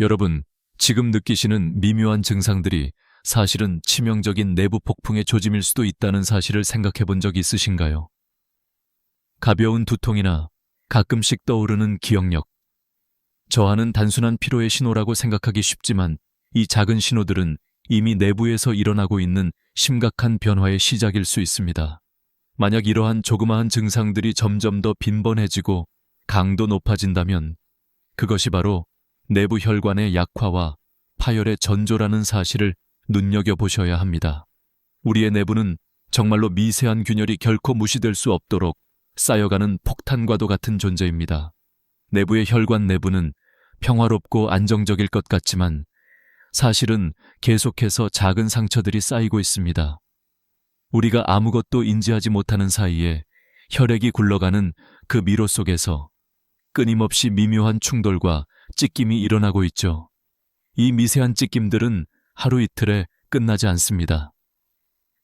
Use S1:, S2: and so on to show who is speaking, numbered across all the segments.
S1: 여러분, 지금 느끼시는 미묘한 증상들이 사실은 치명적인 내부 폭풍의 조짐일 수도 있다는 사실을 생각해 본 적 있으신가요? 가벼운 두통이나 가끔씩 떠오르는 기억력. 저하는 단순한 피로의 신호라고 생각하기 쉽지만 이 작은 신호들은 이미 내부에서 일어나고 있는 심각한 변화의 시작일 수 있습니다. 만약 이러한 조그마한 증상들이 점점 더 빈번해지고 강도 높아진다면 그것이 바로 내부 혈관의 약화와 파열의 전조라는 사실을 눈여겨보셔야 합니다. 우리의 내부는 정말로 미세한 균열이 결코 무시될 수 없도록 쌓여가는 폭탄과도 같은 존재입니다. 내부의 혈관 내부는 평화롭고 안정적일 것 같지만 사실은 계속해서 작은 상처들이 쌓이고 있습니다. 우리가 아무것도 인지하지 못하는 사이에 혈액이 굴러가는 그 미로 속에서 끊임없이 미묘한 충돌과 찢김이 일어나고 있죠. 이 미세한 찢김들은 하루 이틀에 끝나지 않습니다.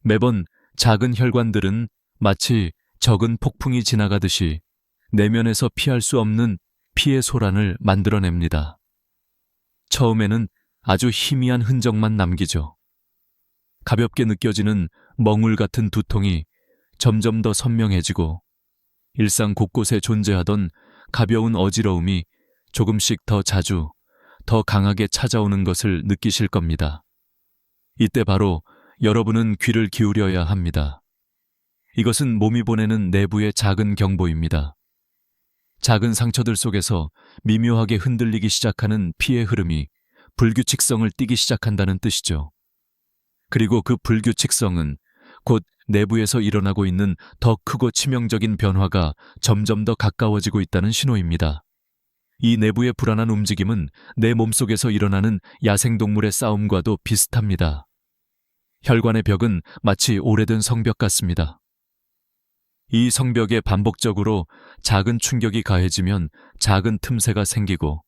S1: 매번 작은 혈관들은 마치 적은 폭풍이 지나가듯이 내면에서 피할 수 없는 피의 소란을 만들어냅니다. 처음에는 아주 희미한 흔적만 남기죠. 가볍게 느껴지는 멍울 같은 두통이 점점 더 선명해지고 일상 곳곳에 존재하던 가벼운 어지러움이 조금씩 더 자주, 더 강하게 찾아오는 것을 느끼실 겁니다. 이때 바로 여러분은 귀를 기울여야 합니다. 이것은 몸이 보내는 내부의 작은 경보입니다. 작은 상처들 속에서 미묘하게 흔들리기 시작하는 피의 흐름이 불규칙성을 띠기 시작한다는 뜻이죠. 그리고 그 불규칙성은 곧 내부에서 일어나고 있는 더 크고 치명적인 변화가 점점 더 가까워지고 있다는 신호입니다. 이 내부의 불안한 움직임은 내 몸속에서 일어나는 야생동물의 싸움과도 비슷합니다. 혈관의 벽은 마치 오래된 성벽 같습니다. 이 성벽에 반복적으로 작은 충격이 가해지면 작은 틈새가 생기고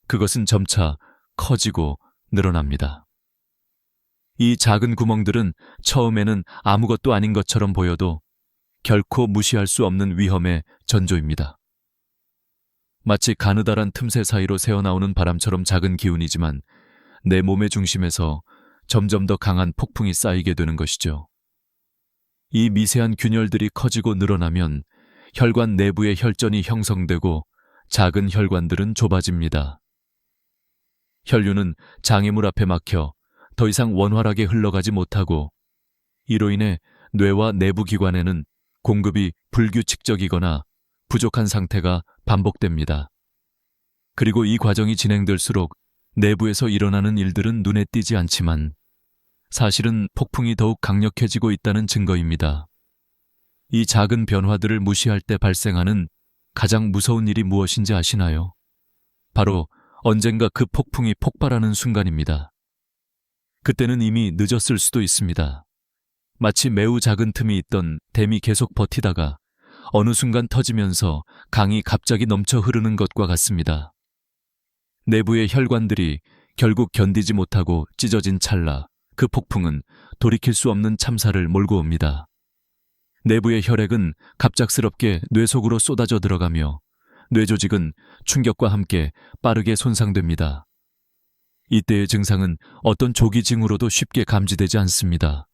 S1: 그것은 점차 커지고 늘어납니다. 이 작은 구멍들은 처음에는 아무것도 아닌 것처럼 보여도 결코 무시할 수 없는 위험의 전조입니다. 마치 가느다란 틈새 사이로 새어나오는 바람처럼 작은 기운이지만 내 몸의 중심에서 점점 더 강한 폭풍이 쌓이게 되는 것이죠. 이 미세한 균열들이 커지고 늘어나면 혈관 내부의 혈전이 형성되고 작은 혈관들은 좁아집니다. 혈류는 장애물 앞에 막혀 더 이상 원활하게 흘러가지 못하고 이로 인해 뇌와 내부 기관에는 공급이 불규칙적이거나 부족한 상태가 반복됩니다. 그리고 이 과정이 진행될수록 내부에서 일어나는 일들은 눈에 띄지 않지만 사실은 폭풍이 더욱 강력해지고 있다는 증거입니다. 이 작은 변화들을 무시할 때 발생하는 가장 무서운 일이 무엇인지 아시나요? 바로 언젠가 그 폭풍이 폭발하는 순간입니다. 그때는 이미 늦었을 수도 있습니다. 마치 매우 작은 틈이 있던 댐이 계속 버티다가 어느 순간 터지면서 강이 갑자기 넘쳐 흐르는 것과 같습니다. 내부의 혈관들이 결국 견디지 못하고 찢어진 찰나 그 폭풍은 돌이킬 수 없는 참사를 몰고 옵니다. 내부의 혈액은 갑작스럽게 뇌 속으로 쏟아져 들어가며 뇌 조직은 충격과 함께 빠르게 손상됩니다. 이때의 증상은 어떤 조기 징후로도 쉽게 감지되지 않습니다.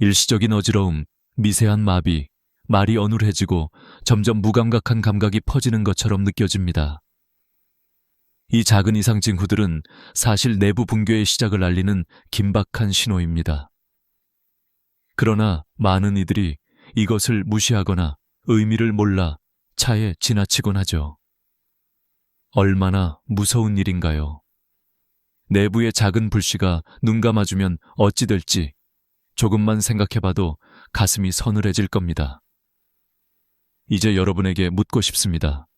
S1: 일시적인 어지러움, 미세한 마비, 말이 어눌해지고 점점 무감각한 감각이 퍼지는 것처럼 느껴집니다. 이 작은 이상 징후들은 사실 내부 붕괴의 시작을 알리는 긴박한 신호입니다. 그러나 많은 이들이 이것을 무시하거나 의미를 몰라 차에 지나치곤 하죠. 얼마나 무서운 일인가요? 내부의 작은 불씨가 눈 감아주면 어찌 될지 조금만 생각해봐도 가슴이 서늘해질 겁니다. 이제 여러분에게 묻고 싶습니다.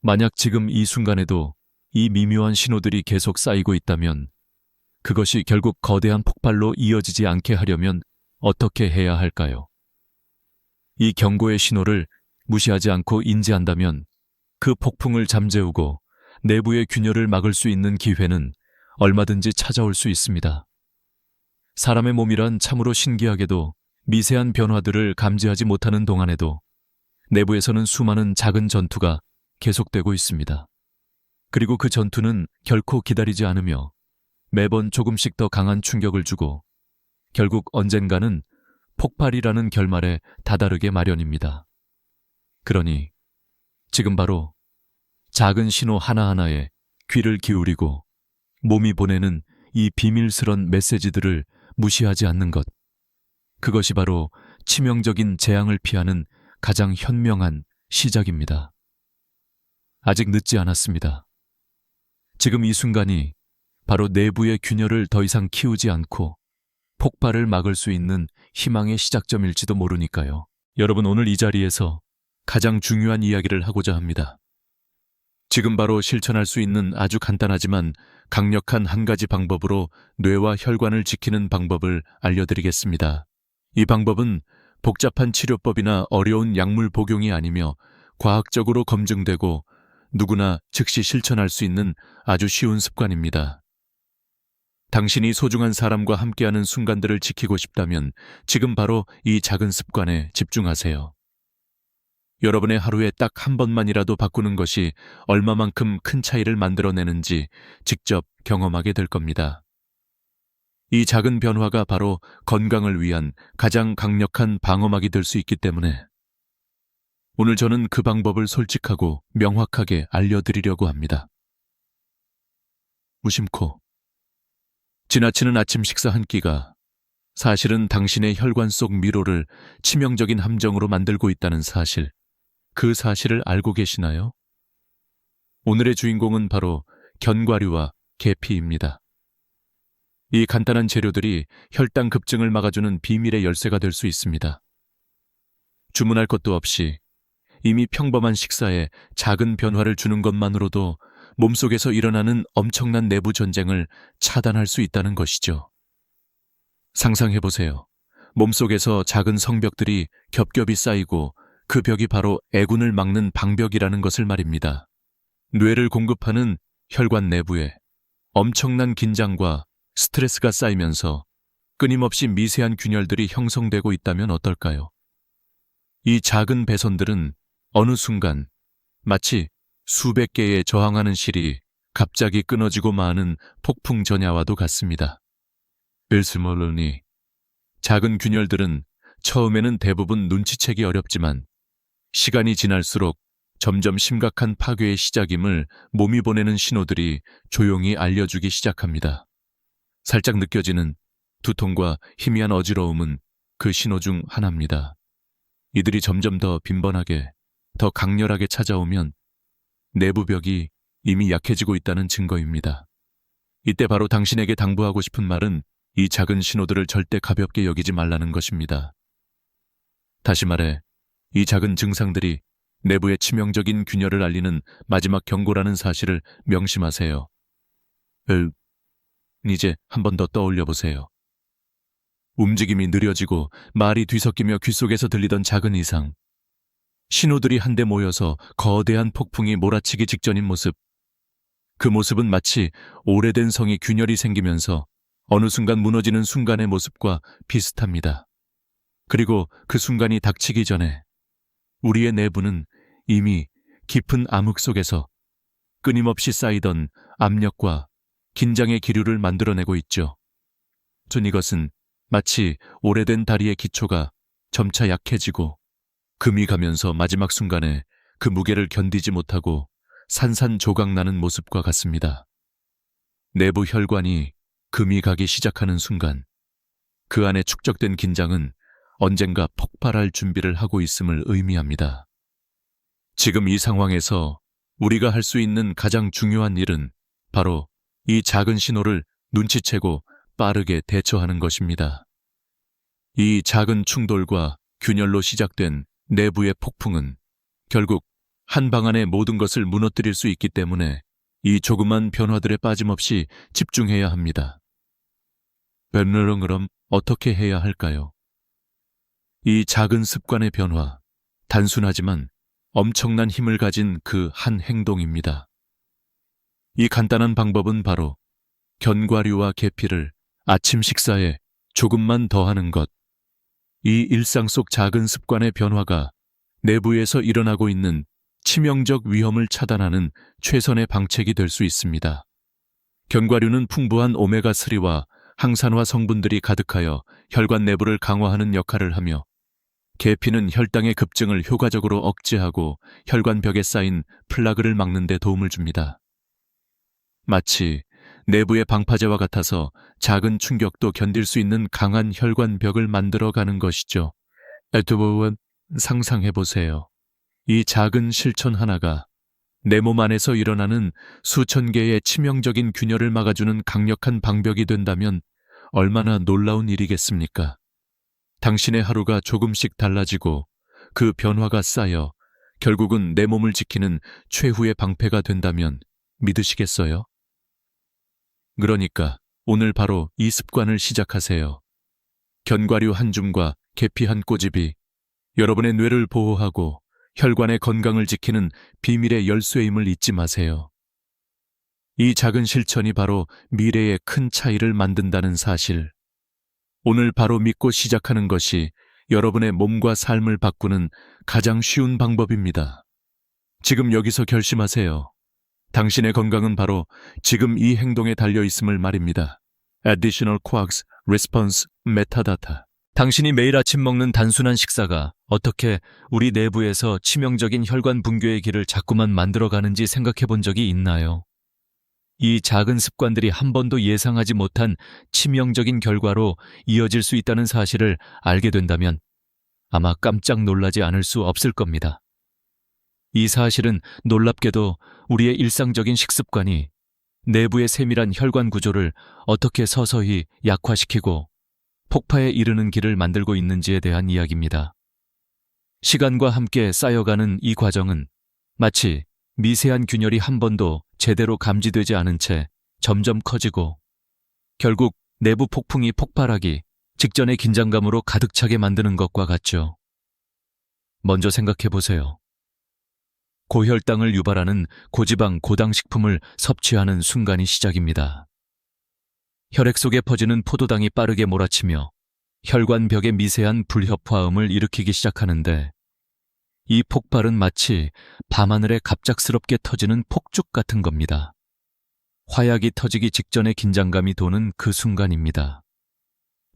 S1: 만약 지금 이 순간에도 이 미묘한 신호들이 계속 쌓이고 있다면 그것이 결국 거대한 폭발로 이어지지 않게 하려면 어떻게 해야 할까요? 이 경고의 신호를 무시하지 않고 인지한다면 그 폭풍을 잠재우고 내부의 균열을 막을 수 있는 기회는 얼마든지 찾아올 수 있습니다. 사람의 몸이란 참으로 신기하게도 미세한 변화들을 감지하지 못하는 동안에도 내부에서는 수많은 작은 전투가 계속되고 있습니다. 그리고 그 전투는 결코 기다리지 않으며 매번 조금씩 더 강한 충격을 주고 결국 언젠가는 폭발이라는 결말에 다다르게 마련입니다. 그러니 지금 바로 작은 신호 하나하나에 귀를 기울이고 몸이 보내는 이 비밀스런 메시지들을 무시하지 않는 것. 그것이 바로 치명적인 재앙을 피하는 가장 현명한 시작입니다. 아직 늦지 않았습니다. 지금 이 순간이 바로 내부의 균열을 더 이상 키우지 않고 폭발을 막을 수 있는 희망의 시작점일지도 모르니까요. 여러분, 오늘 이 자리에서 가장 중요한 이야기를 하고자 합니다. 지금 바로 실천할 수 있는 아주 간단하지만 강력한 한 가지 방법으로 뇌와 혈관을 지키는 방법을 알려드리겠습니다. 이 방법은 복잡한 치료법이나 어려운 약물 복용이 아니며 과학적으로 검증되고 누구나 즉시 실천할 수 있는 아주 쉬운 습관입니다. 당신이 소중한 사람과 함께하는 순간들을 지키고 싶다면 지금 바로 이 작은 습관에 집중하세요. 여러분의 하루에 딱 한 번만이라도 바꾸는 것이 얼마만큼 큰 차이를 만들어내는지 직접 경험하게 될 겁니다. 이 작은 변화가 바로 건강을 위한 가장 강력한 방어막이 될 수 있기 때문에 오늘 저는 그 방법을 솔직하고 명확하게 알려드리려고 합니다. 무심코 지나치는 아침 식사 한 끼가 사실은 당신의 혈관 속 미로를 치명적인 함정으로 만들고 있다는 사실, 그 사실을 알고 계시나요? 오늘의 주인공은 바로 견과류와 계피입니다. 이 간단한 재료들이 혈당 급증을 막아주는 비밀의 열쇠가 될 수 있습니다. 주문할 것도 없이 이미 평범한 식사에 작은 변화를 주는 것만으로도 몸속에서 일어나는 엄청난 내부 전쟁을 차단할 수 있다는 것이죠. 상상해보세요. 몸속에서 작은 성벽들이 겹겹이 쌓이고 그 벽이 바로 애군을 막는 방벽이라는 것을 말입니다. 뇌를 공급하는 혈관 내부에 엄청난 긴장과 스트레스가 쌓이면서 끊임없이 미세한 균열들이 형성되고 있다면 어떨까요? 이 작은 배선들은 어느 순간 마치 수백 개의 저항하는 실이 갑자기 끊어지고 마는 폭풍 전야와도 같습니다. 빌스 몰로니, 작은 균열들은 처음에는 대부분 눈치채기 어렵지만 시간이 지날수록 점점 심각한 파괴의 시작임을 몸이 보내는 신호들이 조용히 알려주기 시작합니다. 살짝 느껴지는 두통과 희미한 어지러움은 그 신호 중 하나입니다. 이들이 점점 더 빈번하게, 더 강렬하게 찾아오면 내부벽이 이미 약해지고 있다는 증거입니다. 이때 바로 당신에게 당부하고 싶은 말은 이 작은 신호들을 절대 가볍게 여기지 말라는 것입니다. 다시 말해, 이 작은 증상들이 내부의 치명적인 균열을 알리는 마지막 경고라는 사실을 명심하세요. 이제 한 번 더 떠올려 보세요. 움직임이 느려지고 말이 뒤섞이며 귓속에서 들리던 작은 이상, 신호들이 한데 모여서 거대한 폭풍이 몰아치기 직전인 모습. 그 모습은 마치 오래된 성에 균열이 생기면서 어느 순간 무너지는 순간의 모습과 비슷합니다. 그리고 그 순간이 닥치기 전에 우리의 내부는 이미 깊은 암흑 속에서 끊임없이 쌓이던 압력과 긴장의 기류를 만들어내고 있죠. 이것은 마치 오래된 다리의 기초가 점차 약해지고 금이 가면서 마지막 순간에 그 무게를 견디지 못하고 산산조각나는 모습과 같습니다. 내부 혈관이 금이 가기 시작하는 순간 그 안에 축적된 긴장은 언젠가 폭발할 준비를 하고 있음을 의미합니다. 지금 이 상황에서 우리가 할 수 있는 가장 중요한 일은 바로 이 작은 신호를 눈치채고 빠르게 대처하는 것입니다. 이 작은 충돌과 균열로 시작된 내부의 폭풍은 결국 한 방 안에 모든 것을 무너뜨릴 수 있기 때문에 이 조그만 변화들에 빠짐없이 집중해야 합니다. 그럼 어떻게 해야 할까요? 이 작은 습관의 변화, 단순하지만 엄청난 힘을 가진 그 한 행동입니다. 이 간단한 방법은 바로 견과류와 계피를 아침 식사에 조금만 더하는 것. 이 일상 속 작은 습관의 변화가 내부에서 일어나고 있는 치명적 위험을 차단하는 최선의 방책이 될 수 있습니다. 견과류는 풍부한 오메가3와 항산화 성분들이 가득하여 혈관 내부를 강화하는 역할을 하며, 계피는 혈당의 급증을 효과적으로 억제하고 혈관벽에 쌓인 플라그를 막는 데 도움을 줍니다. 마치 내부의 방파제와 같아서 작은 충격도 견딜 수 있는 강한 혈관벽을 만들어가는 것이죠. 여러분, 상상해보세요. 이 작은 실천 하나가 내 몸 안에서 일어나는 수천 개의 치명적인 균열을 막아주는 강력한 방벽이 된다면 얼마나 놀라운 일이겠습니까? 당신의 하루가 조금씩 달라지고 그 변화가 쌓여 결국은 내 몸을 지키는 최후의 방패가 된다면 믿으시겠어요? 그러니까 오늘 바로 이 습관을 시작하세요. 견과류 한 줌과 계피 한 꼬집이 여러분의 뇌를 보호하고 혈관의 건강을 지키는 비밀의 열쇠임을 잊지 마세요. 이 작은 실천이 바로 미래의 큰 차이를 만든다는 사실. 오늘 바로 믿고 시작하는 것이 여러분의 몸과 삶을 바꾸는 가장 쉬운 방법입니다. 지금 여기서 결심하세요. 당신의 건강은 바로 지금 이 행동에 달려 있음을 말입니다. Additional Quarks Response Metadata. 당신이 매일 아침 먹는 단순한 식사가 어떻게 우리 내부에서 치명적인 혈관 붕괴의 길을 자꾸만 만들어가는지 생각해 본 적이 있나요? 이 작은 습관들이 한 번도 예상하지 못한 치명적인 결과로 이어질 수 있다는 사실을 알게 된다면 아마 깜짝 놀라지 않을 수 없을 겁니다. 이 사실은 놀랍게도 우리의 일상적인 식습관이 내부의 세밀한 혈관 구조를 어떻게 서서히 약화시키고 폭파에 이르는 길을 만들고 있는지에 대한 이야기입니다. 시간과 함께 쌓여가는 이 과정은 마치 미세한 균열이 한 번도 제대로 감지되지 않은 채 점점 커지고 결국 내부 폭풍이 폭발하기 직전의 긴장감으로 가득 차게 만드는 것과 같죠. 먼저 생각해 보세요. 고혈당을 유발하는 고지방 고당 식품을 섭취하는 순간이 시작입니다. 혈액 속에 퍼지는 포도당이 빠르게 몰아치며 혈관벽의 미세한 불협화음을 일으키기 시작하는데, 이 폭발은 마치 밤하늘에 갑작스럽게 터지는 폭죽 같은 겁니다. 화약이 터지기 직전의 긴장감이 도는 그 순간입니다.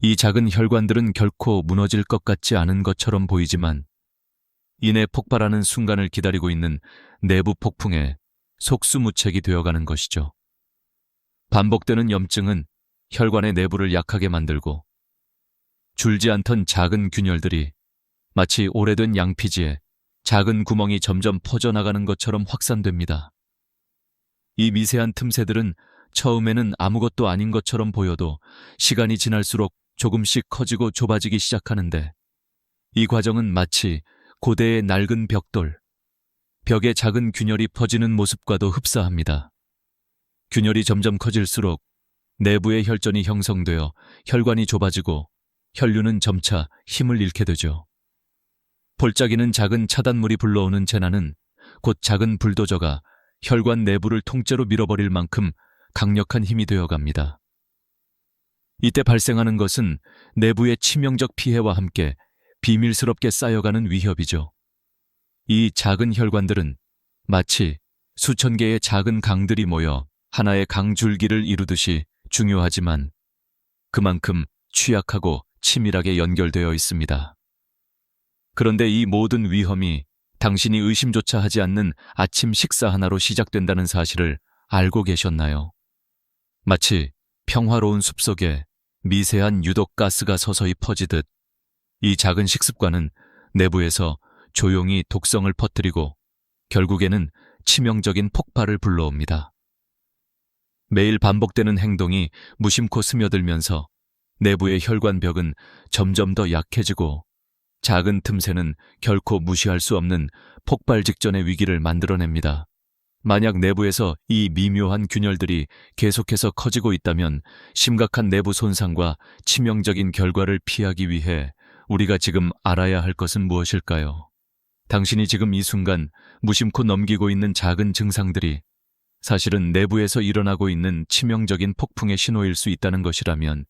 S1: 이 작은 혈관들은 결코 무너질 것 같지 않은 것처럼 보이지만 이내 폭발하는 순간을 기다리고 있는 내부 폭풍에 속수무책이 되어가는 것이죠. 반복되는 염증은 혈관의 내부를 약하게 만들고 줄지 않던 작은 균열들이 마치 오래된 양피지에 작은 구멍이 점점 퍼져나가는 것처럼 확산됩니다. 이 미세한 틈새들은 처음에는 아무것도 아닌 것처럼 보여도 시간이 지날수록 조금씩 커지고 좁아지기 시작하는데, 이 과정은 마치 고대의 낡은 벽돌, 벽에 작은 균열이 퍼지는 모습과도 흡사합니다. 균열이 점점 커질수록 내부의 혈전이 형성되어 혈관이 좁아지고 혈류는 점차 힘을 잃게 되죠. 볼짜기는 작은 차단물이 불러오는 재난은 곧 작은 불도저가 혈관 내부를 통째로 밀어버릴 만큼 강력한 힘이 되어갑니다. 이때 발생하는 것은 내부의 치명적 피해와 함께 비밀스럽게 쌓여가는 위협이죠. 이 작은 혈관들은 마치 수천 개의 작은 강들이 모여 하나의 강줄기를 이루듯이 중요하지만 그만큼 취약하고 치밀하게 연결되어 있습니다. 그런데 이 모든 위험이 당신이 의심조차 하지 않는 아침 식사 하나로 시작된다는 사실을 알고 계셨나요? 마치 평화로운 숲속에 미세한 유독가스가 서서히 퍼지듯 이 작은 식습관은 내부에서 조용히 독성을 퍼뜨리고 결국에는 치명적인 폭발을 불러옵니다. 매일 반복되는 행동이 무심코 스며들면서 내부의 혈관벽은 점점 더 약해지고 작은 틈새는 결코 무시할 수 없는 폭발 직전의 위기를 만들어냅니다. 만약 내부에서 이 미묘한 균열들이 계속해서 커지고 있다면 심각한 내부 손상과 치명적인 결과를 피하기 위해 우리가 지금 알아야 할 것은 무엇일까요? 당신이 지금 이 순간 무심코 넘기고 있는 작은 증상들이 사실은 내부에서 일어나고 있는 치명적인 폭풍의 신호일 수 있다는 것이라면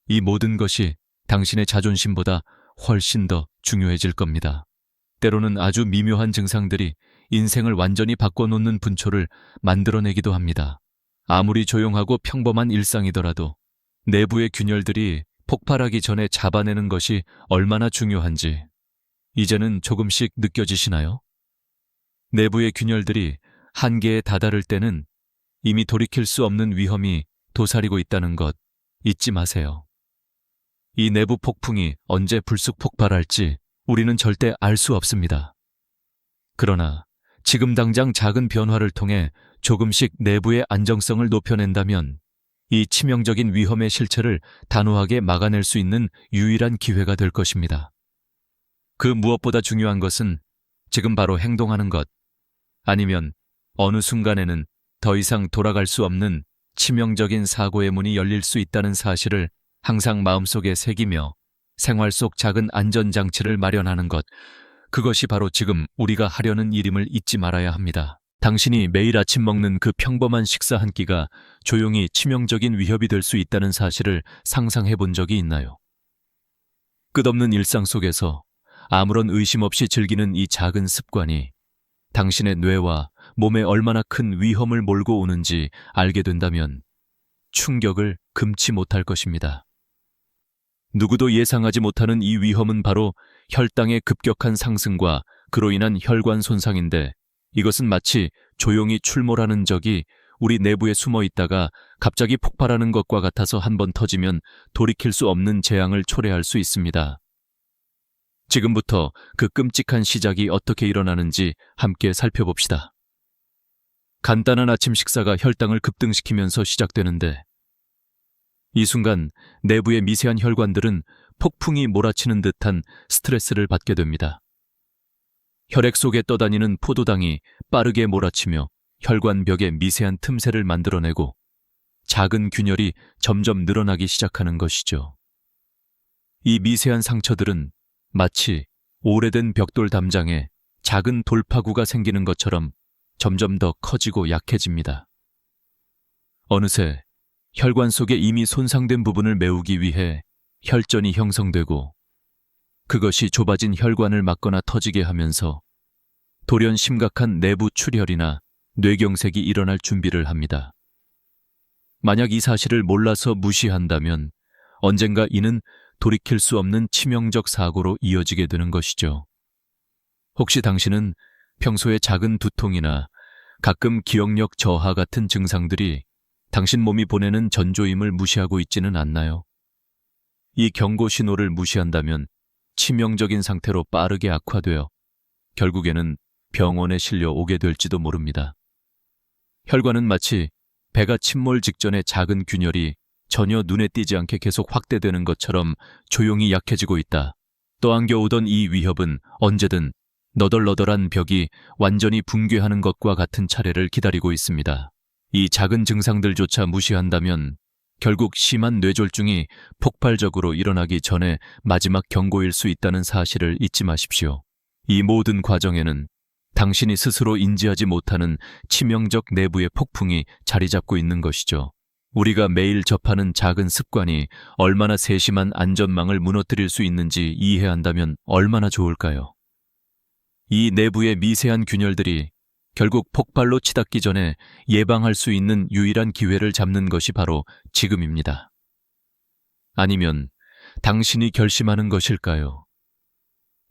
S1: 이 모든 것이 당신의 자존심보다 훨씬 더 중요해질 겁니다. 때로는 아주 미묘한 증상들이 인생을 완전히 바꿔놓는 분초를 만들어내기도 합니다. 아무리 조용하고 평범한 일상이더라도 내부의 균열들이 폭발하기 전에 잡아내는 것이 얼마나 중요한지 이제는 조금씩 느껴지시나요? 내부의 균열들이 한계에 다다를 때는 이미 돌이킬 수 없는 위험이 도사리고 있다는 것 잊지 마세요. 이 내부 폭풍이 언제 불쑥 폭발할지 우리는 절대 알 수 없습니다. 그러나 지금 당장 작은 변화를 통해 조금씩 내부의 안정성을 높여낸다면 이 치명적인 위험의 실체를 단호하게 막아낼 수 있는 유일한 기회가 될 것입니다. 그 무엇보다 중요한 것은 지금 바로 행동하는 것, 아니면 어느 순간에는 더 이상 돌아갈 수 없는 치명적인 사고의 문이 열릴 수 있다는 사실을 항상 마음속에 새기며 생활 속 작은 안전장치를 마련하는 것, 그것이 바로 지금 우리가 하려는 일임을 잊지 말아야 합니다. 당신이 매일 아침 먹는 그 평범한 식사 한 끼가 조용히 치명적인 위협이 될 수 있다는 사실을 상상해 본 적이 있나요? 끝없는 일상 속에서 아무런 의심 없이 즐기는 이 작은 습관이 당신의 뇌와 몸에 얼마나 큰 위험을 몰고 오는지 알게 된다면 충격을 금치 못할 것입니다. 누구도 예상하지 못하는 이 위험은 바로 혈당의 급격한 상승과 그로 인한 혈관 손상인데, 이것은 마치 조용히 출몰하는 적이 우리 내부에 숨어 있다가 갑자기 폭발하는 것과 같아서 한번 터지면 돌이킬 수 없는 재앙을 초래할 수 있습니다. 지금부터 그 끔찍한 시작이 어떻게 일어나는지 함께 살펴봅시다. 간단한 아침 식사가 혈당을 급등시키면서 시작되는데, 이 순간 내부의 미세한 혈관들은 폭풍이 몰아치는 듯한 스트레스를 받게 됩니다. 혈액 속에 떠다니는 포도당이 빠르게 몰아치며 혈관벽에 미세한 틈새를 만들어내고 작은 균열이 점점 늘어나기 시작하는 것이죠. 이 미세한 상처들은 마치 오래된 벽돌 담장에 작은 돌파구가 생기는 것처럼 점점 더 커지고 약해집니다. 어느새 혈관 속에 이미 손상된 부분을 메우기 위해 혈전이 형성되고, 그것이 좁아진 혈관을 막거나 터지게 하면서 돌연 심각한 내부 출혈이나 뇌경색이 일어날 준비를 합니다. 만약 이 사실을 몰라서 무시한다면 언젠가 이는 돌이킬 수 없는 치명적 사고로 이어지게 되는 것이죠. 혹시 당신은 평소에 작은 두통이나 가끔 기억력 저하 같은 증상들이 당신 몸이 보내는 전조임을 무시하고 있지는 않나요? 이 경고 신호를 무시한다면 치명적인 상태로 빠르게 악화되어 결국에는 병원에 실려 오게 될지도 모릅니다. 혈관은 마치 배가 침몰 직전의 작은 균열이 전혀 눈에 띄지 않게 계속 확대되는 것처럼 조용히 약해지고 있다. 떠안겨오던 이 위협은 언제든 너덜너덜한 벽이 완전히 붕괴하는 것과 같은 차례를 기다리고 있습니다. 이 작은 증상들조차 무시한다면 결국 심한 뇌졸중이 폭발적으로 일어나기 전에 마지막 경고일 수 있다는 사실을 잊지 마십시오. 이 모든 과정에는 당신이 스스로 인지하지 못하는 치명적 내부의 폭풍이 자리 잡고 있는 것이죠. 우리가 매일 접하는 작은 습관이 얼마나 세심한 안전망을 무너뜨릴 수 있는지 이해한다면 얼마나 좋을까요? 이 내부의 미세한 균열들이 결국 폭발로 치닫기 전에 예방할 수 있는 유일한 기회를 잡는 것이 바로 지금입니다. 아니면 당신이 결심하는 것일까요?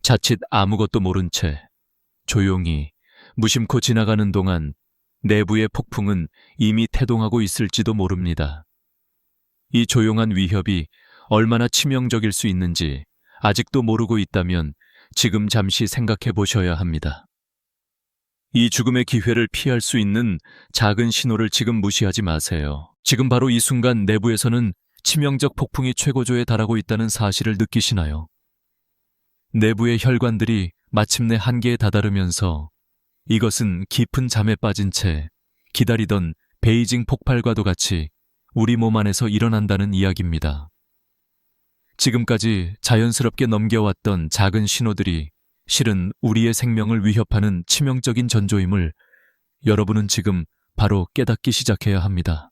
S1: 자칫 아무것도 모른 채 조용히 무심코 지나가는 동안 내부의 폭풍은 이미 태동하고 있을지도 모릅니다. 이 조용한 위협이 얼마나 치명적일 수 있는지 아직도 모르고 있다면 지금 잠시 생각해 보셔야 합니다. 이 죽음의 기회를 피할 수 있는 작은 신호를 지금 무시하지 마세요. 지금 바로 이 순간 내부에서는 치명적 폭풍이 최고조에 달하고 있다는 사실을 느끼시나요? 내부의 혈관들이 마침내 한계에 다다르면서 이것은 깊은 잠에 빠진 채 기다리던 베이징 폭발과도 같이 우리 몸 안에서 일어난다는 이야기입니다. 지금까지 자연스럽게 넘겨왔던 작은 신호들이 실은 우리의 생명을 위협하는 치명적인 전조임을 여러분은 지금 바로 깨닫기 시작해야 합니다.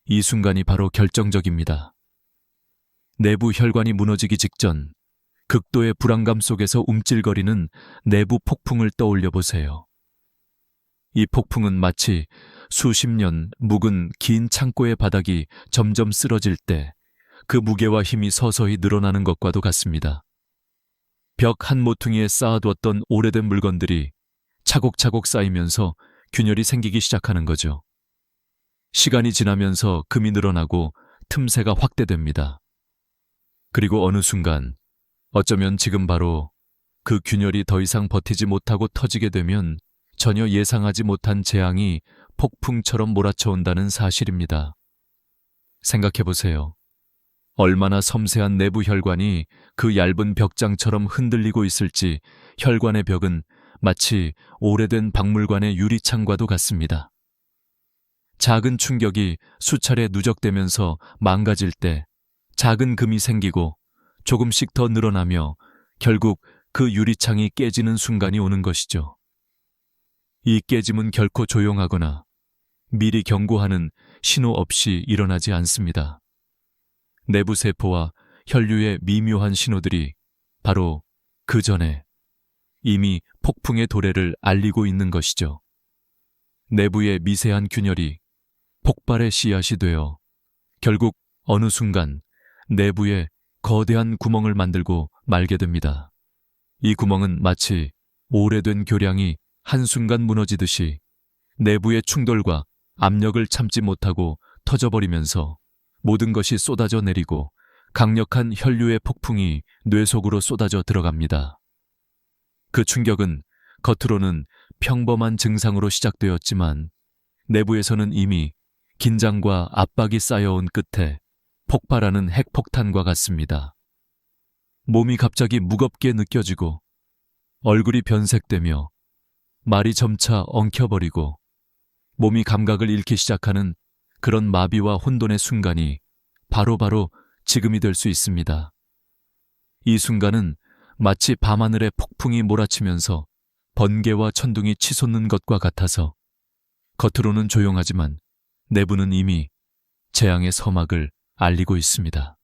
S1: 이 순간이 바로 결정적입니다. 내부 혈관이 무너지기 직전 극도의 불안감 속에서 움찔거리는 내부 폭풍을 떠올려 보세요. 이 폭풍은 마치 수십 년 묵은 긴 창고의 바닥이 점점 쓰러질 때 그 무게와 힘이 서서히 늘어나는 것과도 같습니다. 벽 한 모퉁이에 쌓아두었던 오래된 물건들이 차곡차곡 쌓이면서 균열이 생기기 시작하는 거죠. 시간이 지나면서 금이 늘어나고 틈새가 확대됩니다. 그리고 어느 순간, 어쩌면 지금 바로 그 균열이 더 이상 버티지 못하고 터지게 되면 전혀 예상하지 못한 재앙이 폭풍처럼 몰아쳐온다는 사실입니다. 생각해보세요. 얼마나 섬세한 내부 혈관이 그 얇은 벽장처럼 흔들리고 있을지 혈관의 벽은 마치 오래된 박물관의 유리창과도 같습니다. 작은 충격이 수차례 누적되면서 망가질 때 작은 금이 생기고 조금씩 더 늘어나며 결국 그 유리창이 깨지는 순간이 오는 것이죠. 이 깨짐은 결코 조용하거나 미리 경고하는 신호 없이 일어나지 않습니다. 내부 세포와 혈류의 미묘한 신호들이 바로 그 전에 이미 폭풍의 도래를 알리고 있는 것이죠. 내부의 미세한 균열이 폭발의 씨앗이 되어 결국 어느 순간 내부에 거대한 구멍을 만들고 말게 됩니다. 이 구멍은 마치 오래된 교량이 한순간 무너지듯이 내부의 충돌과 압력을 참지 못하고 터져버리면서 모든 것이 쏟아져 내리고 강력한 혈류의 폭풍이 뇌 속으로 쏟아져 들어갑니다. 그 충격은 겉으로는 평범한 증상으로 시작되었지만 내부에서는 이미 긴장과 압박이 쌓여온 끝에 폭발하는 핵폭탄과 같습니다. 몸이 갑자기 무겁게 느껴지고 얼굴이 변색되며 말이 점차 엉켜버리고 몸이 감각을 잃기 시작하는 그런 마비와 혼돈의 순간이 바로 지금이 될 수 있습니다. 이 순간은 마치 밤하늘에 폭풍이 몰아치면서 번개와 천둥이 치솟는 것과 같아서 겉으로는 조용하지만 내부는 이미 재앙의 서막을 알리고 있습니다.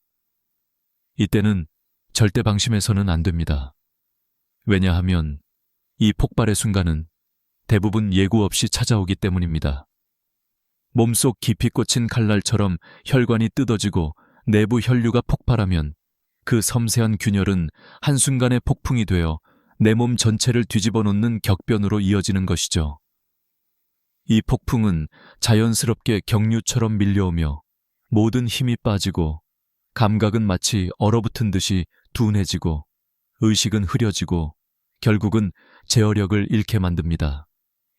S1: 이때는 절대 방심해서는 안 됩니다. 왜냐하면 이 폭발의 순간은 대부분 예고 없이 찾아오기 때문입니다. 몸속 깊이 꽂힌 칼날처럼 혈관이 뜯어지고 내부 혈류가 폭발하면 그 섬세한 균열은 한순간에 폭풍이 되어 내 몸 전체를 뒤집어 놓는 격변으로 이어지는 것이죠. 이 폭풍은 자연스럽게 경류처럼 밀려오며 모든 힘이 빠지고 감각은 마치 얼어붙은 듯이 둔해지고 의식은 흐려지고 결국은 제어력을 잃게 만듭니다.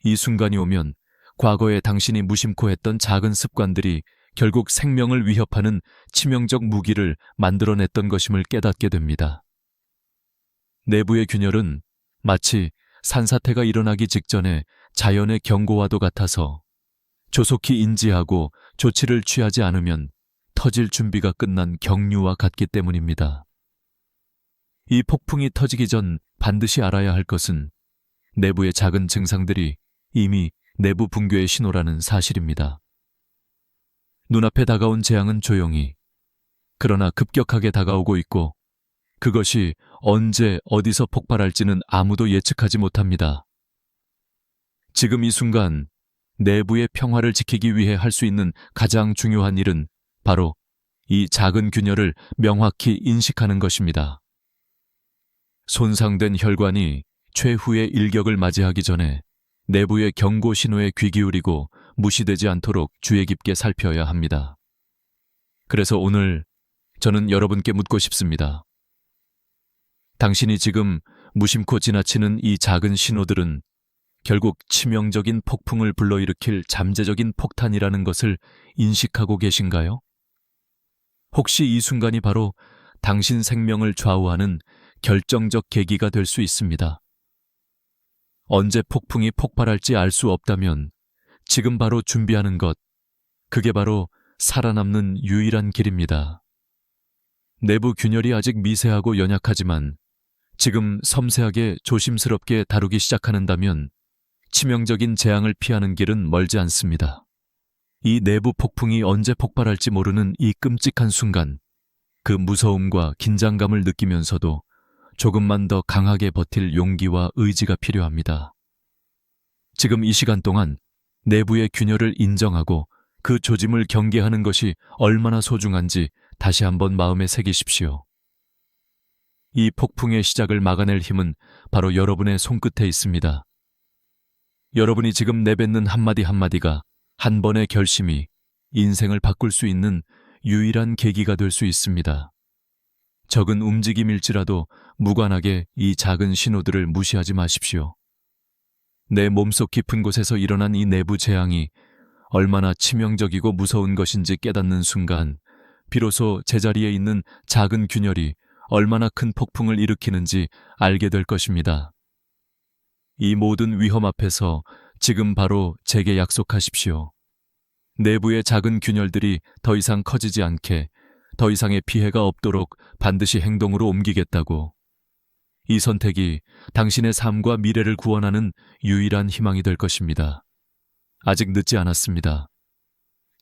S1: 이 순간이 오면 과거에 당신이 무심코 했던 작은 습관들이 결국 생명을 위협하는 치명적 무기를 만들어냈던 것임을 깨닫게 됩니다. 내부의 균열은 마치 산사태가 일어나기 직전에 자연의 경고와도 같아서 조속히 인지하고 조치를 취하지 않으면 터질 준비가 끝난 경류와 같기 때문입니다. 이 폭풍이 터지기 전 반드시 알아야 할 것은 내부의 작은 증상들이 이미 내부 붕괴의 신호라는 사실입니다. 눈앞에 다가온 재앙은 조용히, 그러나 급격하게 다가오고 있고 그것이 언제 어디서 폭발할지는 아무도 예측하지 못합니다. 지금 이 순간 내부의 평화를 지키기 위해 할 수 있는 가장 중요한 일은 바로 이 작은 균열을 명확히 인식하는 것입니다. 손상된 혈관이 최후의 일격을 맞이하기 전에 내부의 경고 신호에 귀 기울이고 무시되지 않도록 주의 깊게 살펴야 합니다. 그래서 오늘 저는 여러분께 묻고 싶습니다. 당신이 지금 무심코 지나치는 이 작은 신호들은 결국 치명적인 폭풍을 불러일으킬 잠재적인 폭탄이라는 것을 인식하고 계신가요? 혹시 이 순간이 바로 당신 생명을 좌우하는 결정적 계기가 될 수 있습니다. 언제 폭풍이 폭발할지 알 수 없다면 지금 바로 준비하는 것, 그게 바로 살아남는 유일한 길입니다. 내부 균열이 아직 미세하고 연약하지만 지금 섬세하게 조심스럽게 다루기 시작하는다면 치명적인 재앙을 피하는 길은 멀지 않습니다. 이 내부 폭풍이 언제 폭발할지 모르는 이 끔찍한 순간, 그 무서움과 긴장감을 느끼면서도 조금만 더 강하게 버틸 용기와 의지가 필요합니다. 지금 이 시간 동안 내부의 균열을 인정하고 그 조짐을 경계하는 것이 얼마나 소중한지 다시 한번 마음에 새기십시오. 이 폭풍의 시작을 막아낼 힘은 바로 여러분의 손끝에 있습니다. 여러분이 지금 내뱉는 한마디 한마디가 한 번의 결심이 인생을 바꿀 수 있는 유일한 계기가 될 수 있습니다. 적은 움직임일지라도 무관하게 이 작은 신호들을 무시하지 마십시오. 내 몸속 깊은 곳에서 일어난 이 내부 재앙이 얼마나 치명적이고 무서운 것인지 깨닫는 순간 비로소 제자리에 있는 작은 균열이 얼마나 큰 폭풍을 일으키는지 알게 될 것입니다. 이 모든 위험 앞에서 지금 바로 제게 약속하십시오. 내부의 작은 균열들이 더 이상 커지지 않게, 더 이상의 피해가 없도록 반드시 행동으로 옮기겠다고. 이 선택이 당신의 삶과 미래를 구원하는 유일한 희망이 될 것입니다. 아직 늦지 않았습니다.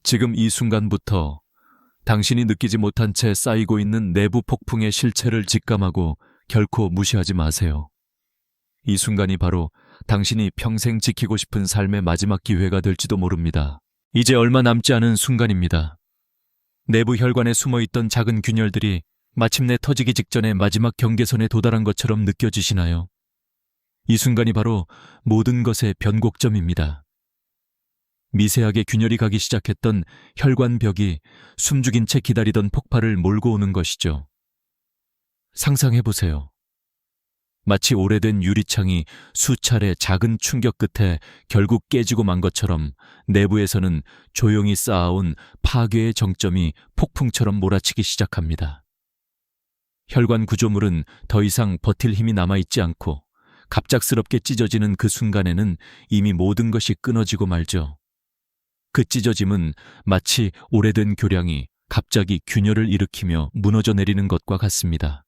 S1: 지금 이 순간부터 당신이 느끼지 못한 채 쌓이고 있는 내부 폭풍의 실체를 직감하고 결코 무시하지 마세요. 이 순간이 바로 당신이 평생 지키고 싶은 삶의 마지막 기회가 될지도 모릅니다. 이제 얼마 남지 않은 순간입니다. 내부 혈관에 숨어있던 작은 균열들이 마침내 터지기 직전에 마지막 경계선에 도달한 것처럼 느껴지시나요? 이 순간이 바로 모든 것의 변곡점입니다. 미세하게 균열이 가기 시작했던 혈관벽이 숨죽인 채 기다리던 폭발을 몰고 오는 것이죠. 상상해보세요. 마치 오래된 유리창이 수차례 작은 충격 끝에 결국 깨지고 만 것처럼 내부에서는 조용히 쌓아온 파괴의 정점이 폭풍처럼 몰아치기 시작합니다. 혈관 구조물은 더 이상 버틸 힘이 남아있지 않고 갑작스럽게 찢어지는 그 순간에는 이미 모든 것이 끊어지고 말죠. 그 찢어짐은 마치 오래된 교량이 갑자기 균열을 일으키며 무너져 내리는 것과 같습니다.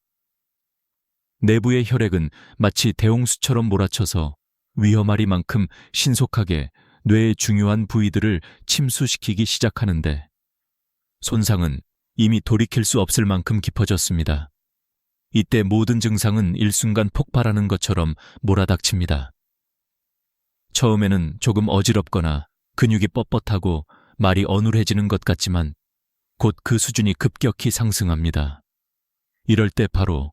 S1: 내부의 혈액은 마치 대홍수처럼 몰아쳐서 위험하리만큼 신속하게 뇌의 중요한 부위들을 침수시키기 시작하는데 손상은 이미 돌이킬 수 없을 만큼 깊어졌습니다. 이때 모든 증상은 일순간 폭발하는 것처럼 몰아닥칩니다. 처음에는 조금 어지럽거나 근육이 뻣뻣하고 말이 어눌해지는 것 같지만 곧 그 수준이 급격히 상승합니다. 이럴 때 바로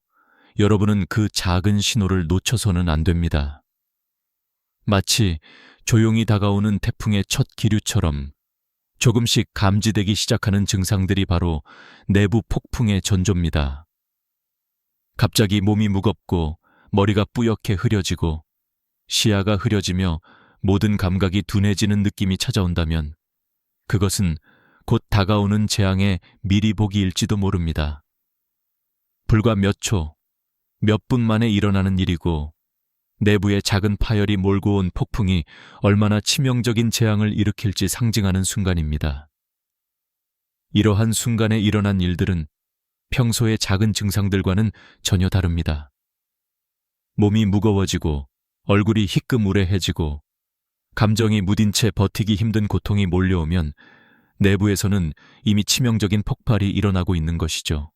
S1: 여러분은 그 작은 신호를 놓쳐서는 안 됩니다. 마치 조용히 다가오는 태풍의 첫 기류처럼 조금씩 감지되기 시작하는 증상들이 바로 내부 폭풍의 전조입니다. 갑자기 몸이 무겁고 머리가 뿌옇게 흐려지고 시야가 흐려지며 모든 감각이 둔해지는 느낌이 찾아온다면 그것은 곧 다가오는 재앙의 미리 보기일지도 모릅니다. 불과 몇 초, 몇 분 만에 일어나는 일이고 내부의 작은 파열이 몰고 온 폭풍이 얼마나 치명적인 재앙을 일으킬지 상징하는 순간입니다. 이러한 순간에 일어난 일들은 평소의 작은 증상들과는 전혀 다릅니다. 몸이 무거워지고 얼굴이 희끄무레해지고 감정이 무딘 채 버티기 힘든 고통이 몰려오면 내부에서는 이미 치명적인 폭발이 일어나고 있는 것이죠.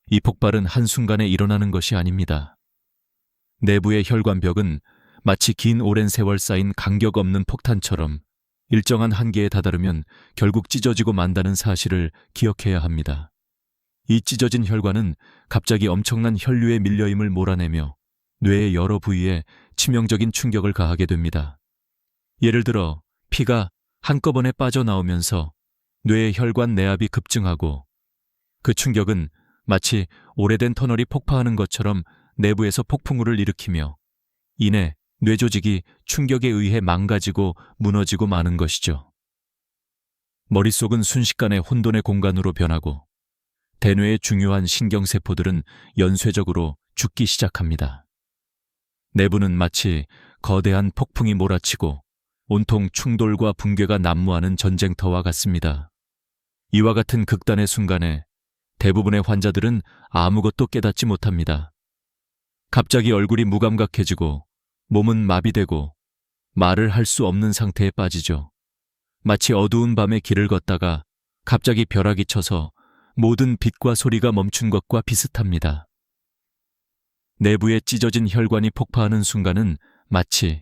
S1: 이 폭발은 한순간에 일어나는 것이 아닙니다. 내부의 혈관벽은 마치 긴 오랜 세월 쌓인 간격 없는 폭탄처럼 일정한 한계에 다다르면 결국 찢어지고 만다는 사실을 기억해야 합니다. 이 찢어진 혈관은 갑자기 엄청난 혈류의 밀려임을 몰아내며 뇌의 여러 부위에 치명적인 충격을 가하게 됩니다. 예를 들어 피가 한꺼번에 빠져나오면서 뇌의 혈관 내압이 급증하고 그 충격은 마치 오래된 터널이 폭파하는 것처럼 내부에서 폭풍우를 일으키며 이내 뇌조직이 충격에 의해 망가지고 무너지고 마는 것이죠. 머릿속은 순식간에 혼돈의 공간으로 변하고 대뇌의 중요한 신경세포들은 연쇄적으로 죽기 시작합니다. 내부는 마치 거대한 폭풍이 몰아치고 온통 충돌과 붕괴가 난무하는 전쟁터와 같습니다. 이와 같은 극단의 순간에 대부분의 환자들은 아무것도 깨닫지 못합니다. 갑자기 얼굴이 무감각해지고 몸은 마비되고 말을 할 수 없는 상태에 빠지죠. 마치 어두운 밤에 길을 걷다가 갑자기 벼락이 쳐서 모든 빛과 소리가 멈춘 것과 비슷합니다. 내부에 찢어진 혈관이 폭파하는 순간은 마치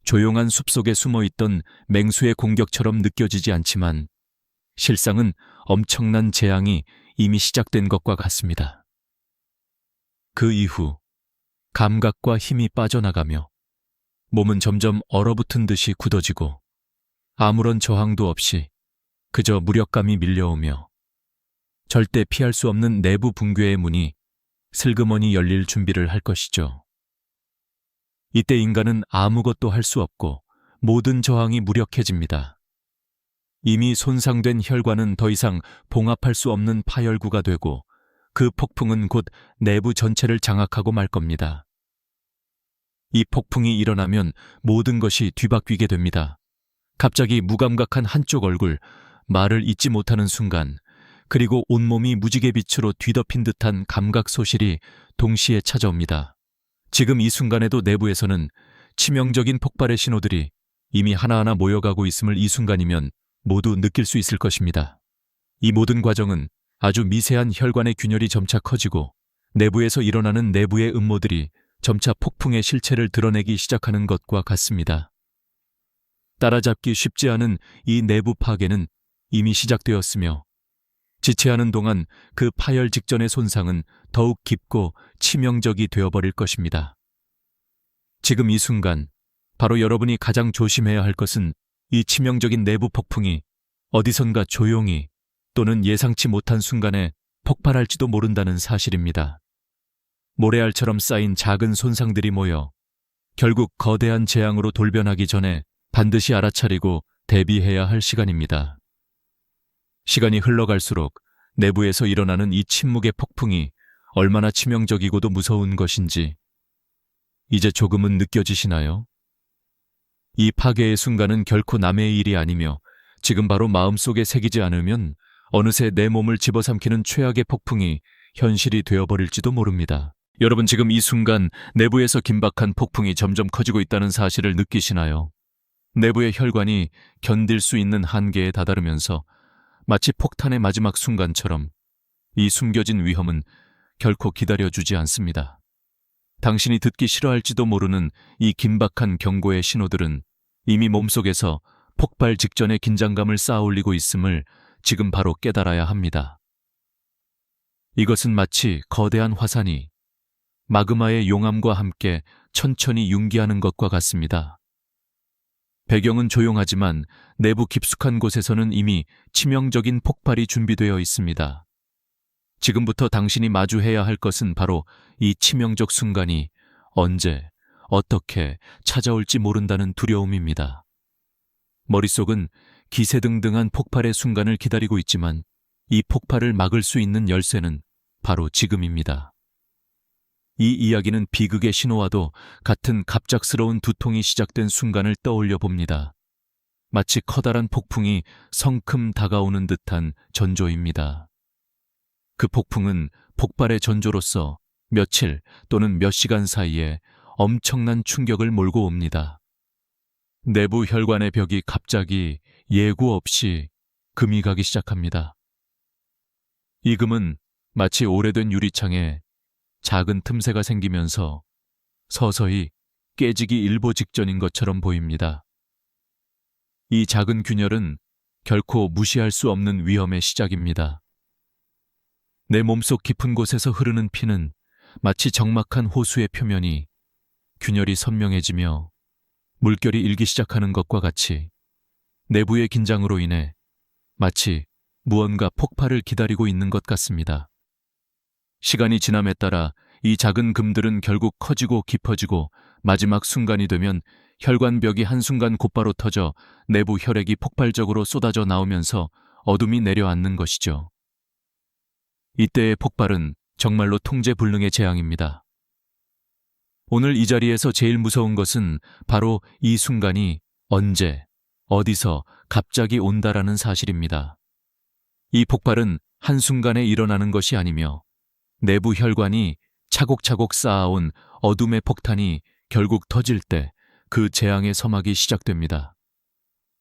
S1: 조용한 숲속에 숨어있던 맹수의 공격처럼 느껴지지 않지만 실상은 엄청난 재앙이 이미 시작된 것과 같습니다. 그 이후 감각과 힘이 빠져나가며 몸은 점점 얼어붙은 듯이 굳어지고 아무런 저항도 없이 그저 무력감이 밀려오며 절대 피할 수 없는 내부 붕괴의 문이 슬그머니 열릴 준비를 할 것이죠. 이때 인간은 아무것도 할 수 없고 모든 저항이 무력해집니다. 이미 손상된 혈관은 더 이상 봉합할 수 없는 파열구가 되고 그 폭풍은 곧 내부 전체를 장악하고 말 겁니다. 이 폭풍이 일어나면 모든 것이 뒤바뀌게 됩니다. 갑자기 무감각한 한쪽 얼굴, 말을 잇지 못하는 순간, 그리고 온몸이 무지개 빛으로 뒤덮인 듯한 감각 소실이 동시에 찾아옵니다. 지금 이 순간에도 내부에서는 치명적인 폭발의 신호들이 이미 하나하나 모여가고 있음을 이 순간이면 모두 느낄 수 있을 것입니다. 이 모든 과정은 아주 미세한 혈관의 균열이 점차 커지고 내부에서 일어나는 내부의 음모들이 점차 폭풍의 실체를 드러내기 시작하는 것과 같습니다. 따라잡기 쉽지 않은 이 내부 파괴는 이미 시작되었으며 지체하는 동안 그 파열 직전의 손상은 더욱 깊고 치명적이 되어버릴 것입니다. 지금 이 순간 바로 여러분이 가장 조심해야 할 것은 이 치명적인 내부 폭풍이 어디선가 조용히 또는 예상치 못한 순간에 폭발할지도 모른다는 사실입니다. 모래알처럼 쌓인 작은 손상들이 모여 결국 거대한 재앙으로 돌변하기 전에 반드시 알아차리고 대비해야 할 시간입니다. 시간이 흘러갈수록 내부에서 일어나는 이 침묵의 폭풍이 얼마나 치명적이고도 무서운 것인지 이제 조금은 느껴지시나요? 이 파괴의 순간은 결코 남의 일이 아니며 지금 바로 마음속에 새기지 않으면 어느새 내 몸을 집어삼키는 최악의 폭풍이 현실이 되어버릴지도 모릅니다. 여러분 지금 이 순간 내부에서 긴박한 폭풍이 점점 커지고 있다는 사실을 느끼시나요? 내부의 혈관이 견딜 수 있는 한계에 다다르면서 마치 폭탄의 마지막 순간처럼 이 숨겨진 위험은 결코 기다려주지 않습니다. 당신이 듣기 싫어할지도 모르는 이 긴박한 경고의 신호들은 이미 몸속에서 폭발 직전의 긴장감을 쌓아올리고 있음을 지금 바로 깨달아야 합니다. 이것은 마치 거대한 화산이 마그마의 용암과 함께 천천히 융기하는 것과 같습니다. 배경은 조용하지만 내부 깊숙한 곳에서는 이미 치명적인 폭발이 준비되어 있습니다. 지금부터 당신이 마주해야 할 것은 바로 이 치명적 순간이 언제, 어떻게 찾아올지 모른다는 두려움입니다. 머릿속은 기세등등한 폭발의 순간을 기다리고 있지만 이 폭발을 막을 수 있는 열쇠는 바로 지금입니다. 이 이야기는 비극의 신호와도 같은 갑작스러운 두통이 시작된 순간을 떠올려 봅니다. 마치 커다란 폭풍이 성큼 다가오는 듯한 전조입니다. 그 폭풍은 폭발의 전조로서 며칠 또는 몇 시간 사이에 엄청난 충격을 몰고 옵니다. 내부 혈관의 벽이 갑자기 예고 없이 금이 가기 시작합니다. 이 금은 마치 오래된 유리창에 작은 틈새가 생기면서 서서히 깨지기 일보 직전인 것처럼 보입니다. 이 작은 균열은 결코 무시할 수 없는 위험의 시작입니다. 내 몸속 깊은 곳에서 흐르는 피는 마치 적막한 호수의 표면이 균열이 선명해지며 물결이 일기 시작하는 것과 같이 내부의 긴장으로 인해 마치 무언가 폭발을 기다리고 있는 것 같습니다. 시간이 지남에 따라 이 작은 금들은 결국 커지고 깊어지고 마지막 순간이 되면 혈관벽이 한순간 곧바로 터져 내부 혈액이 폭발적으로 쏟아져 나오면서 어둠이 내려앉는 것이죠. 이때의 폭발은 정말로 통제불능의 재앙입니다. 오늘 이 자리에서 제일 무서운 것은 바로 이 순간이 언제, 어디서 갑자기 온다라는 사실입니다. 이 폭발은 한순간에 일어나는 것이 아니며 내부 혈관이 차곡차곡 쌓아온 어둠의 폭탄이 결국 터질 때 그 재앙의 서막이 시작됩니다.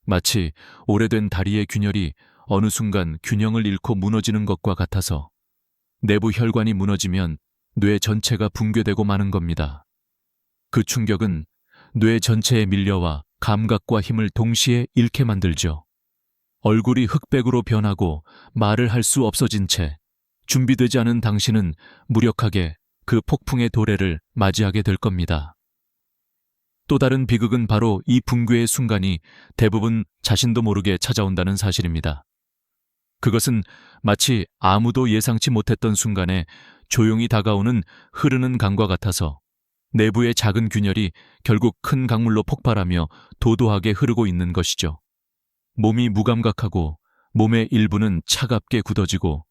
S1: 마치 오래된 다리의 균열이 어느 순간 균형을 잃고 무너지는 것과 같아서 내부 혈관이 무너지면 뇌 전체가 붕괴되고 마는 겁니다. 그 충격은 뇌 전체에 밀려와 감각과 힘을 동시에 잃게 만들죠. 얼굴이 흑백으로 변하고 말을 할 수 없어진 채 준비되지 않은 당신은 무력하게 그 폭풍의 도래를 맞이하게 될 겁니다. 또 다른 비극은 바로 이 붕괴의 순간이 대부분 자신도 모르게 찾아온다는 사실입니다. 그것은 마치 아무도 예상치 못했던 순간에 조용히 다가오는 흐르는 강과 같아서 내부의 작은 균열이 결국 큰 강물로 폭발하며 도도하게 흐르고 있는 것이죠. 몸이 무감각하고 몸의 일부는 차갑게 굳어지고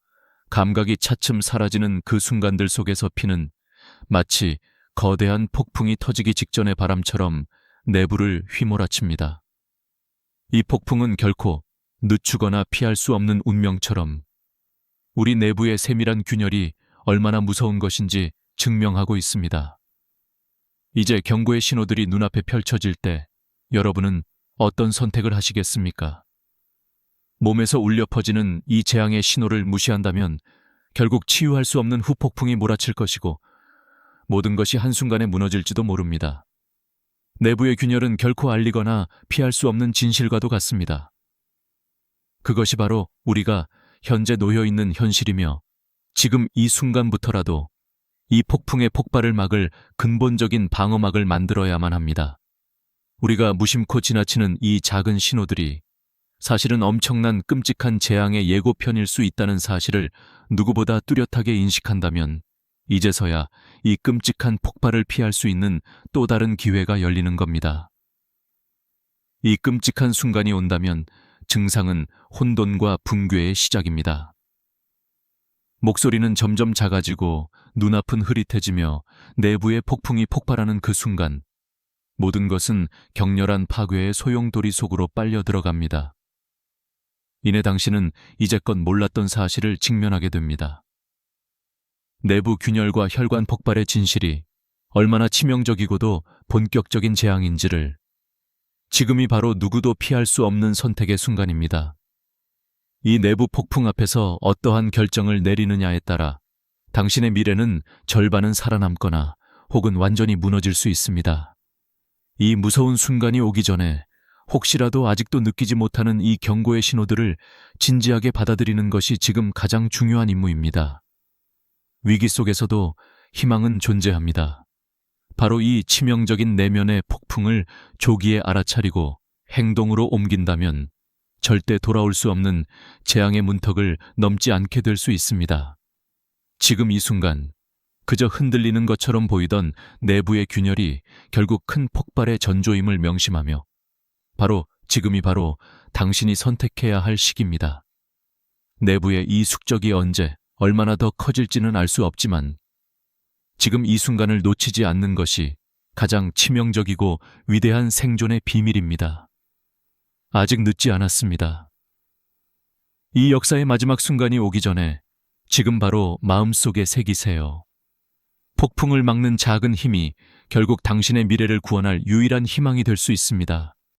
S1: 감각이 차츰 사라지는 그 순간들 속에서 피는 마치 거대한 폭풍이 터지기 직전의 바람처럼 내부를 휘몰아칩니다. 이 폭풍은 결코 늦추거나 피할 수 없는 운명처럼 우리 내부의 세밀한 균열이 얼마나 무서운 것인지 증명하고 있습니다. 이제 경고의 신호들이 눈앞에 펼쳐질 때 여러분은 어떤 선택을 하시겠습니까? 몸에서 울려 퍼지는 이 재앙의 신호를 무시한다면 결국 치유할 수 없는 후폭풍이 몰아칠 것이고 모든 것이 한순간에 무너질지도 모릅니다. 내부의 균열은 결코 알리거나 피할 수 없는 진실과도 같습니다. 그것이 바로 우리가 현재 놓여 있는 현실이며 지금 이 순간부터라도 이 폭풍의 폭발을 막을 근본적인 방어막을 만들어야만 합니다. 우리가 무심코 지나치는 이 작은 신호들이 사실은 엄청난 끔찍한 재앙의 예고편일 수 있다는 사실을 누구보다 뚜렷하게 인식한다면 이제서야 이 끔찍한 폭발을 피할 수 있는 또 다른 기회가 열리는 겁니다. 이 끔찍한 순간이 온다면 증상은 혼돈과 붕괴의 시작입니다. 목소리는 점점 작아지고 눈앞은 흐릿해지며 내부의 폭풍이 폭발하는 그 순간 모든 것은 격렬한 파괴의 소용돌이 속으로 빨려 들어갑니다. 이내 당신은 이제껏 몰랐던 사실을 직면하게 됩니다. 내부 균열과 혈관 폭발의 진실이 얼마나 치명적이고도 본격적인 재앙인지를 지금이 바로 누구도 피할 수 없는 선택의 순간입니다. 이 내부 폭풍 앞에서 어떠한 결정을 내리느냐에 따라 당신의 미래는 절반은 살아남거나 혹은 완전히 무너질 수 있습니다. 이 무서운 순간이 오기 전에 혹시라도 아직도 느끼지 못하는 이 경고의 신호들을 진지하게 받아들이는 것이 지금 가장 중요한 임무입니다. 위기 속에서도 희망은 존재합니다. 바로 이 치명적인 내면의 폭풍을 조기에 알아차리고 행동으로 옮긴다면 절대 돌아올 수 없는 재앙의 문턱을 넘지 않게 될 수 있습니다. 지금 이 순간 그저 흔들리는 것처럼 보이던 내부의 균열이 결국 큰 폭발의 전조임을 명심하며 지금이 바로 당신이 선택해야 할 시기입니다. 내부의 이 숙적이 언제 얼마나 더 커질지는 알 수 없지만 지금 이 순간을 놓치지 않는 것이 가장 치명적이고 위대한 생존의 비밀입니다. 아직 늦지 않았습니다. 이 역사의 마지막 순간이 오기 전에 지금 바로 마음속에 새기세요. 폭풍을 막는 작은 힘이 결국 당신의 미래를 구원할 유일한 희망이 될 수 있습니다.